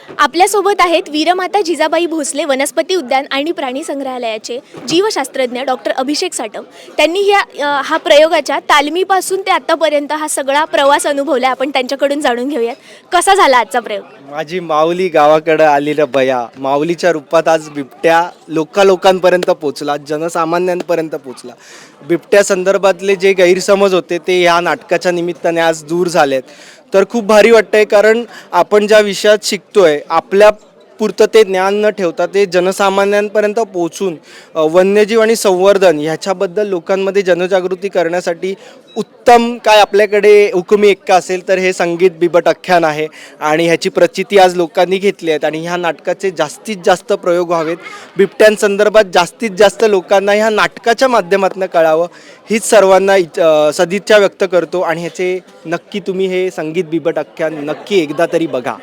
आपल्यासोबत आहेत वीरमाता जिजाबाई भोसले वनस्पती उद्यान आणि प्राणी संग्रहालयाचे जीवशास्त्रज्ञ डॉक्टर अभिषेक साटम. त्यांनी हा प्रयोगाच्या तालमीपासून ते आत्तापर्यंत हा सगळा प्रवास अनुभवला. आपण त्यांच्याकडून जाणून घेऊयात कसा झाला आजचा प्रयोग. माझी माऊली गावाकडं आलेलं बया, माऊलीच्या रूपात आज बिबट्या लोकांपर्यंत पोचला, जनसामान्यांपर्यंत पोचला. बिबट्या संदर्भातले जे गैरसमज होते ते ह्या नाटकाच्या निमित्ताने आज दूर झालेत. तर खूप भारी वाटतंय, कारण आपण ज्या विषयात शिकतोय आपल्या पुरतं ते ज्ञान न ठेवता ते जनसामान्यांपर्यंत पोहोचून वन्यजीव आणि संवर्धन ह्याच्याबद्दल लोकांमध्ये जनजागृती करण्यासाठी उत्तम काय आपल्याकडे हुकुमी एक्का असेल तर हे संगीत बिबट आख्यान आहे. आणि ह्याची प्रचिती आज लोकांनी घेतली आहेत आणि ह्या नाटकाचे जास्तीत जास्त प्रयोग व्हावेत. बिबट्यांसंदर्भात जास्तीत जास्त लोकांना ह्या नाटकाच्या माध्यमातून कळावं हीच सर्वांना सदिच्छा व्यक्त करतो. आणि ह्याचे नक्की तुम्ही हे संगीत बिबट आख्यान नक्की एकदा तरी बघा.